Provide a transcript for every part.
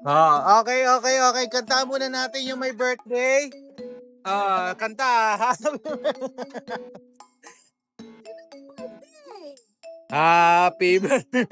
Oh, okay. Kanta muna natin yung my birthday. Kanta. Happy birthday.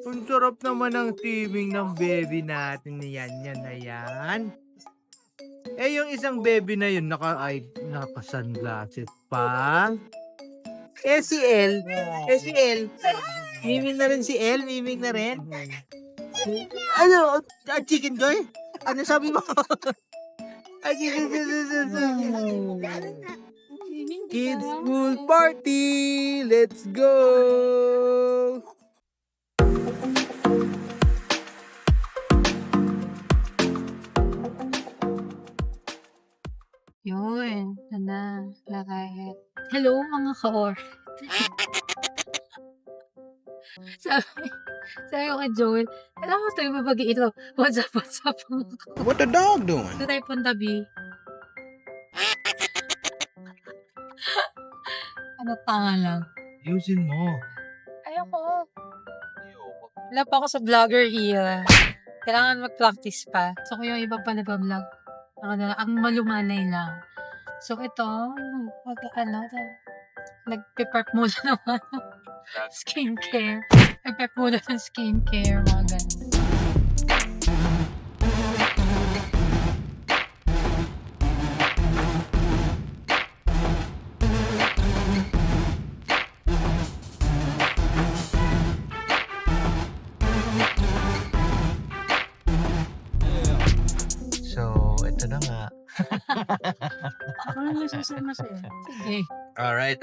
Ang sarap naman ng timing ng baby natin na yan. Yung isang baby na yun, naka-sunglasses pa. Si El. Si El. Miming na rin si El. Miming na rin. Ano? Chicken Joy? Ano sabi mo? Kids Pool Party! Let's go! Yun, na lakayet. Hello mga ka-or. sabi ko kay Joel, alam mo tayo mabagi ito. What's up? What the dog doing? Ito tayo punta, B. Ano tanga lang? Ayusin mo. Ayoko. Wala pa ako sa vlogger era. Kailangan mag-practice pa. So, kung yung iba pa nag-vlog, ang malumanay lang. So, ito, nag-prep muna naman skincare. Nag-prep muna ng skincare, mga ganun. So, ito na nga. Ano susama sa'yo? Sige. Alright.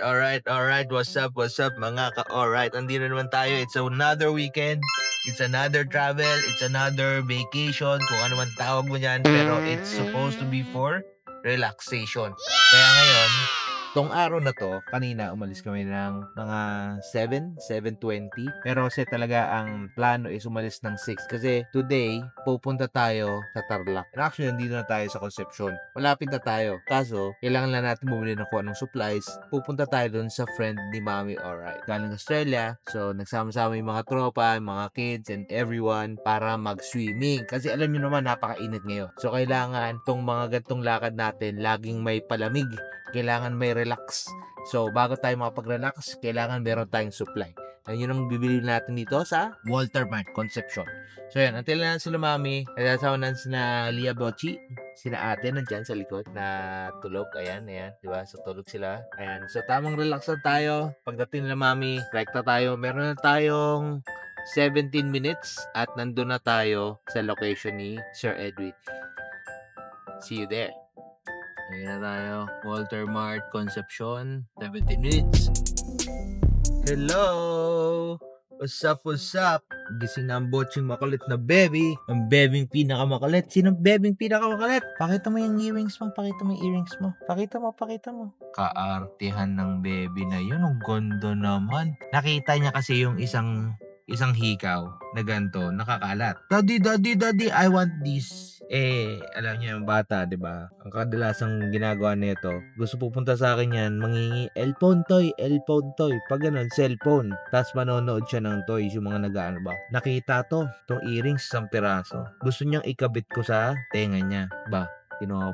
What's up, mga ka-alright? Andito naman tayo. It's another weekend. It's another travel. It's another vacation. Kung ano man tawag mo dyan. Pero it's supposed to be for relaxation. Kaya ngayon, tong araw na to, kanina umalis kami ng mga 7:20. Pero kasi talaga ang plano is umalis ng 6. Kasi today, pupunta tayo sa Tarlac. And actually, nandito na tayo sa Concepcion. Malapit na tayo. Kaso, kailangan lang natin bumili ng kung anong supplies. Pupunta tayo dun sa friend ni Mami Alright. Galing Australia. So, nagsama-sama yung mga tropa, yung mga kids, and everyone para mag-swimming. Kasi alam nyo naman, napakainit ngayon. So, kailangan tong mga gantong lakad natin, laging may palamig. Kailangan may relax. So, bago tayo makapag-relax, kailangan meron tayong supply. And yun ang bibili natin dito sa Walter Mart, Concepcion. So, yan. Until na sila Mami. Nasasawa na sila Lia Bochi. Sila ate nandyan sa likod na tulog. Ayan. Diba? So, tulog sila. Ayan. So, tamang relax lang tayo. Pagdating nila Mami, rekta tayo. Meron na tayong 17 minutes at nandun na tayo sa location ni Sir Edwin. See you there. Ayan na tayo. Walter Mart, Concepcion. 17 minutes. Hello! What's up? Gising na ang botsing makulit na baby. Ang bebing pinakamakulit. Sinong bebing pinakamakulit? Pakita mo yung earrings mo. Pakita mo. Kaartihan ng baby na yun. Ang ganda naman. Nakita niya kasi yung isang hikaw na ganito, nakakalat. Daddy, I want this. Alam niyo yung bata, 'di ba? Ang kadalasang ginagawa nito, gusto pupunta sa akin yan, mangingi cellphone toy. Pag ganun, cellphone. Tapos manonood siya ng toys, yung mga nag-aano ba. Nakita tong earrings, isang piraso. Gusto niyang ikabit ko sa tenga niya.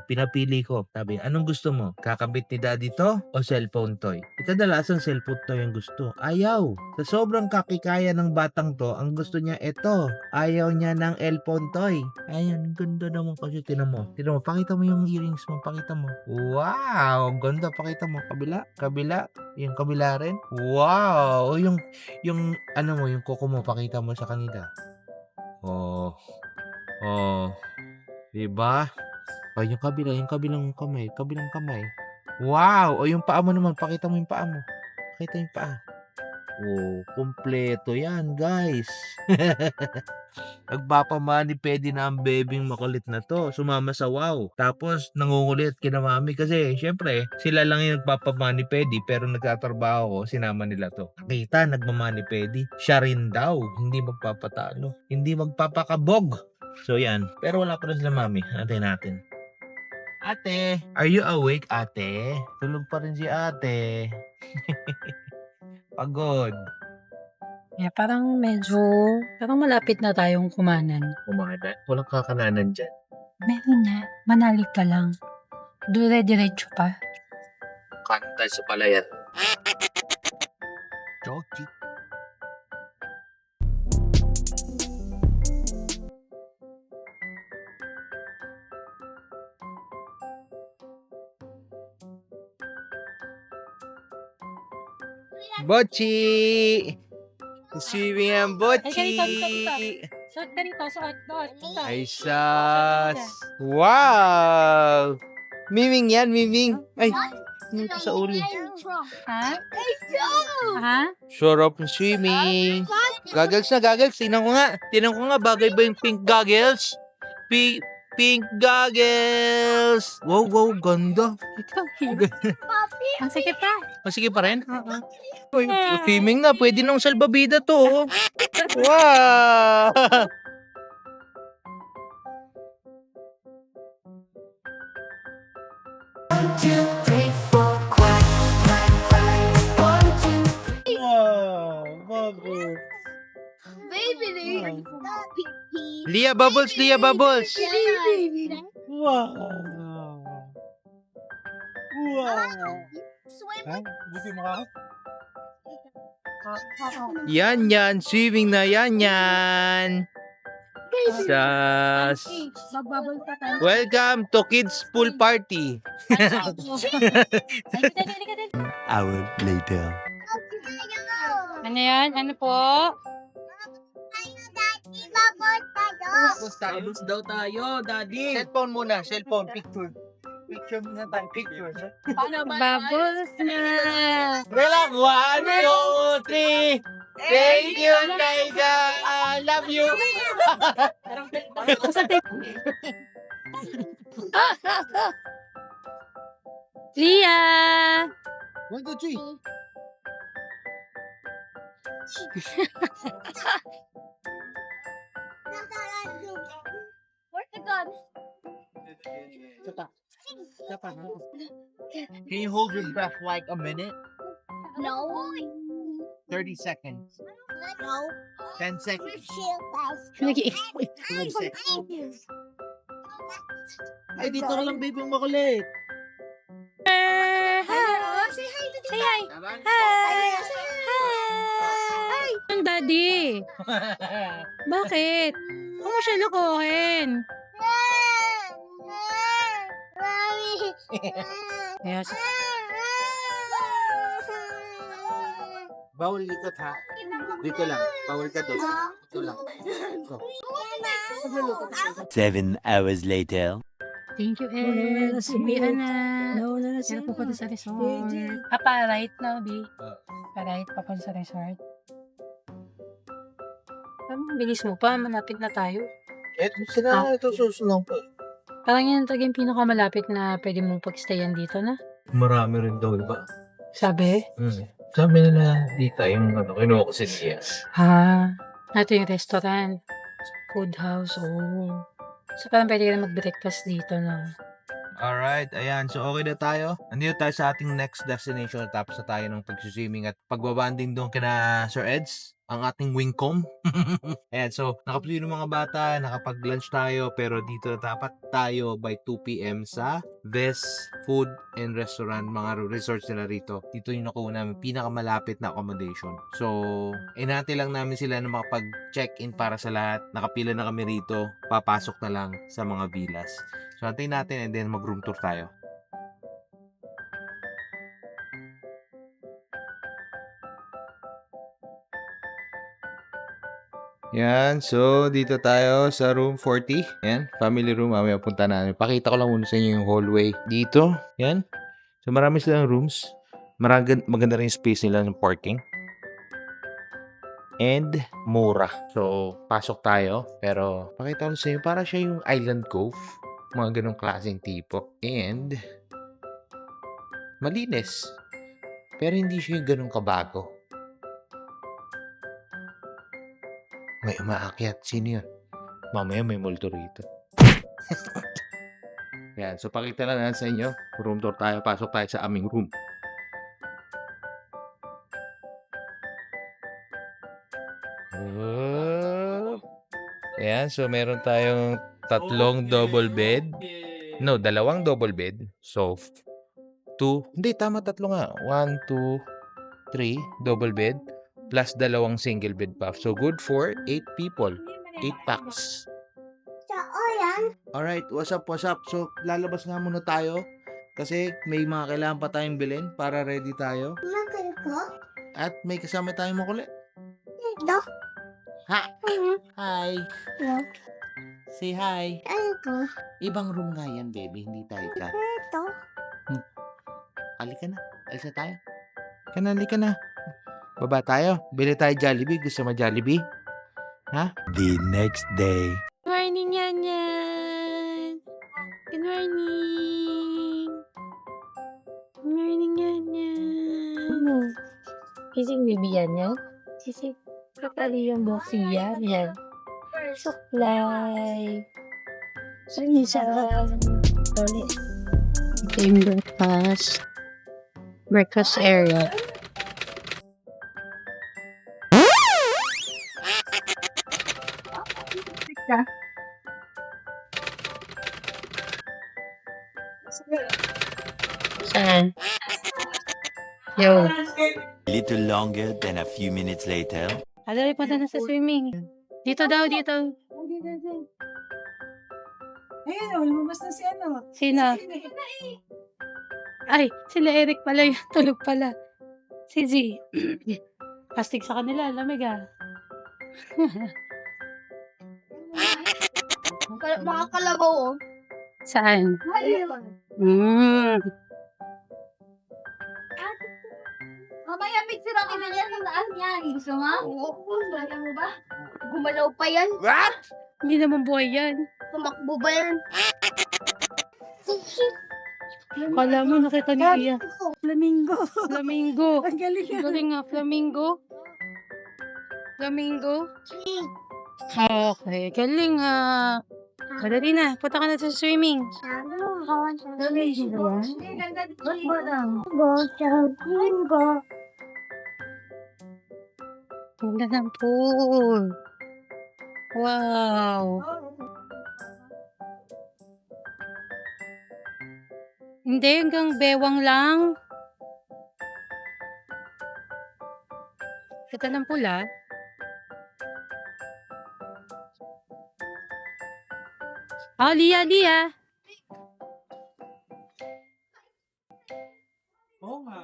Pinapili ko. Sabi, anong gusto mo? Kakabit ni daddy to o cellphone toy? Kadalasan cellphone toy ang gusto. Ayaw. Sa sobrang kakikaya ng batang to, ang gusto niya ito. Ayaw niya ng cellphone toy. Ayan, ganda naman kasi. Tinan mo, pakita mo yung earrings mo. Pakita mo. Wow, ganda. Pakita mo. Kabila. Yung kabila rin. Wow. Yung kuko mo, pakita mo sa kanila. Oh. Diba? Yung kabilang kamay. Wow! O yung paa mo naman, pakita mo yung paa mo. Pakita yung paa. Kompleto yan, guys. Nagpapamani-pedi na ang bebing makulit na to. Sumama sa wow. Tapos, nangungulit kina Mami kasi, syempre, sila lang yung nagpapamani-pedi pero nagtatrabaho ko, sinama nila to. Nakita, nagmamani-pedi. Siya rin daw, hindi magpapatalo. Hindi magpapakabog. So, yan. Pero wala pa rin sila Mami. Antayin natin. Ate, are you awake, ate? Tulog pa rin si ate. Pagod. Yeah, parang malapit na tayong kumanan. Kumanan. Walang kakananan dyan. Meron na. Manalig ka lang. Dire-diretso pa. Kanta sa palayan. Jogi. Bochi! Swimming ang Bochi! Suot ka rito, suot. Ay, sas! Wow! Miming yan, miming! Ay, nito sa ulo. Ha? Ha? Sarap ng swimming. Goggles na, goggles. Tingnan ko nga. Tingnan ko nga, bagay ba yung pink goggles? Pink goggles! Wow, wow, ganda. Ang sige pa. Sige pa rin? Uy, swimming na. Pwede nang salbabida to. Oh. Wow! Wow, bubbles. Lia Bubbles, Lia Bubbles. Wow. Wow. Ha? Buti mo ka? Yan yan, swimming na yan. Sas. Magbabol pa tayo. Welcome to Kids Pool Party. Hour later. Ano yan? Ano po? Tapos daw tayo, daddy. Cellphone muna, cellphone, picture. Picture muna tayo, picture. Paano ba? Bubbles na. Relax, 1, 2, 3. Thank you, Naida. I love you. Lia! 1, 2, 3. Can you hold your breath like a minute? No. 30 seconds. No. 10 seconds. Nag-iiwan. 5 seconds. Ay, dito ka lang, baby, makulit. Hi! Say hi to Say hi! Hi! Hi! Ang daddy! Bakit? Huwag mo siya lukuhin. Yes. Bawal likot ha. Dito lang. Bawal ka doon. Dito lang. Go. 7 hours later. Thank you, Ed. Subihan na. Pero pupunta sa resort. Pa-right na, B. Pa-right, papunta sa resort. Ang bilis mo pa, malapit na tayo. Sila ito susunod po. Parang yan talaga yung pinakamalapit na pwede mong pagstayan dito na. Marami rin daw, diba? Sabi? Sabi nila dito yung kinuha ko si Tia. Ha? Ito yung restaurant. Food house, oh. So parang pwede ka na mag-breakfast dito na. Alright, ayan. So, okay na tayo. Nandito tayo sa ating next destination. Tapos na tayo ng pag-swimming at pagbabanding doon kina Sir Eds, ang ating wingcom. Ayan, so, nakapuli ng mga bata, nakapag-lunch tayo, pero dito na dapat tayo by 2 p.m. sa Ves Food and Restaurant, mga resorts nila rito. Dito yung nakuha namin pinakamalapit na accommodation. So, inati lang namin sila na makapag-check-in para sa lahat. Nakapila na kami rito. Papasok na lang sa mga villas. So, antayin natin and then mag-room tour tayo. Yan, so dito tayo sa room 40. Yan, family room. Mamaya punta namin. Pakita ko lang muna sa inyo yung hallway. Dito, yan. So marami silang rooms. Maganda rin yung space nila ng parking. And mura. So, pasok tayo. Pero, pakita ko sa inyo, para siya yung Island Cove. Mga ganong klaseng tipo. And, malinis. Pero hindi siya yung ganong kabago. May umaakyat. Sino yun? Mamaya may multo rito. Yan. So, pakita lang natin sa inyo. Room tour tayo. Pasok tayo sa aming room. Ayan, so meron tayong tatlong double bed. No, dalawang double bed. So, hindi, tama, tatlo nga. 1, 2, 3 double bed plus dalawang single bed pa. So, good for 8 people. 8 packs. Alright, what's up? So, lalabas nga muna tayo kasi may mga kailangan pa tayong bilhin para ready tayo. At may kasama tayong makulit. Ha? Hi. Say hi. Ibang room nga yan, baby. Hindi tayo ka. Halika na. Alis na tayo. Halika na. Baba tayo. Bili tayo Jollibee. Gusto mo Jollibee? Ha? The next day. Good morning, Yan Yan. Good morning. Good morning, Yan Yan. Kising baby Yan Yan. Sisig. Kapali yung boxing Yan Yan. Suklay. Isa. Sorry. Ito yung breakfast. Breakfast area. Saan? Yo. Little longer than a few minutes later. Adali, punta na sa swimming. Dito daw, dito. Ayun, lumabas na si ano. Sino? Ay, sila Eric pala yung tulog pala. Si Z. Pastig sa kanila, lamig ah. Mga kalabaw, oh. Saan? Mm. Mamaya, picture ang kinanyan ng daan yan. Gusto mo? Oo. Alam mo ba? Gumalaw pa yan. Hindi naman buhay yan. Tumakbo ba yan? Kala mo, nakita ni Kuya. Flamingo. Flamingo. Ang galing. Galing nga, flamingo. Flamingo? Okay, galing ah. Madali na, punta ka na sa swimming. Ganda ng pool. Wow. Hindi, hanggang bewang lang. Kita ng pula. Oh, Lia. Oo nga.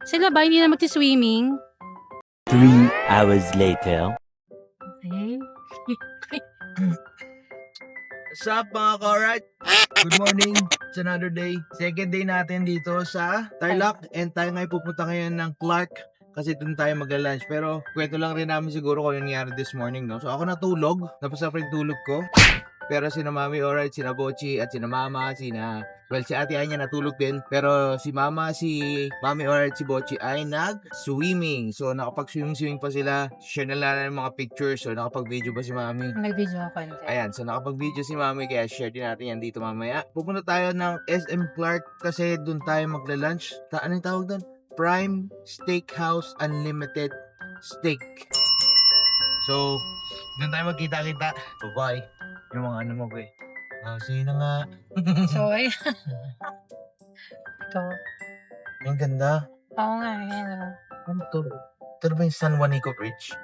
Sila ba hindi na magti-swimming? 3 hours later. Okay. What's up mga ka-alright? Good morning. It's another day. Second day natin dito sa Tarlac. And tayo ngayon pupunta ngayon ng Clark. Kasi doon tayo magla-lunch. Pero kwento lang rin namin siguro kung yung nangyari this morning, no? So ako natulog. Napasafra yung tulog ko. Pero sina Mami alright, sina Bochi at sina Mama, si Ate Anya natulog din. Pero si Mami alright, si Bochi ay nag-swimming. So nakapag-swimming pa sila. Share na lang ng mga pictures. So nakapag-video ba si Mami? Nag-video ako. Ayan, so nakapag-video si Mami kaya share din natin yan dito mamaya. Pupunta tayo ng SM Clark kasi doon tayo magla-lunch. Ano yung tawag doon? Prime Steakhouse Unlimited Steak. So, doon tayo magkita-kita. Bye-bye. Yung mga ano mo, be. Oh, sino nga? So, ay. Ito. Ang ganda. Oo nga, yan. Ano to? Ito ba yung San Juanico Bridge?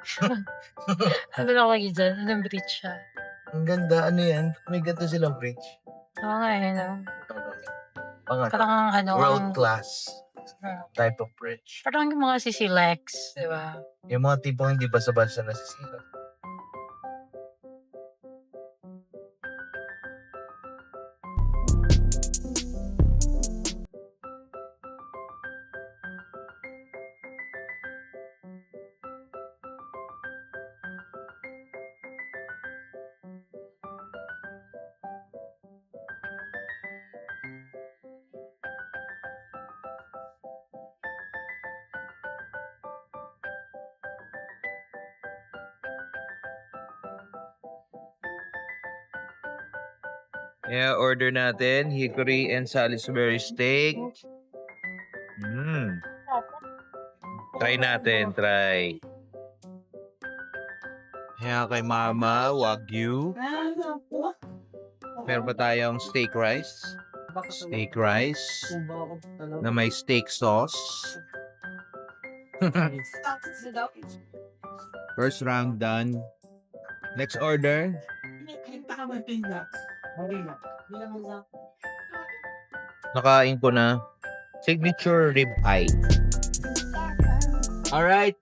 Ano lang lagi dyan? Anong bridge siya? Ang ganda. Ano yan? May ganito silang bridge. Oo nga, yan. Pangat. Parang ano. World class type of bridge. Parang yung mga Lex, di ba? Yung mga tipong hindi basa-basa nasisira. Yeah, order natin hickory and Salisbury steak. Try natin, try. Kaya kay Mama, Wagyu. Meron pa tayong steak rice. Steak rice na may steak sauce. First round done. Next order. Nakain ko na. Signature rib eye. Alright.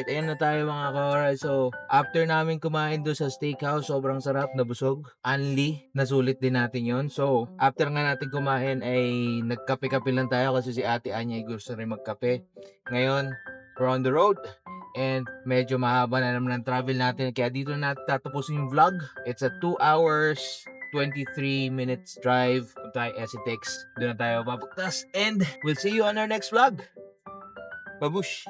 Ayan na tayo mga ka-alright. So, after namin kumain doon sa steakhouse, sobrang sarap, nabusog. Only, nasulit din natin yon. So, after nga natin kumain ay nagkape-kape lang tayo kasi si Ate Anya ay gusto rin magkape. Ngayon, we're on the road. And medyo mahaba na naman ang travel natin. Kaya dito na natin tatapusin yung vlog. It's a 2 hours 23 minutes drive. Kung tayo Esitex, doon na tayo papagtas. And we'll see you on our next vlog. Babush!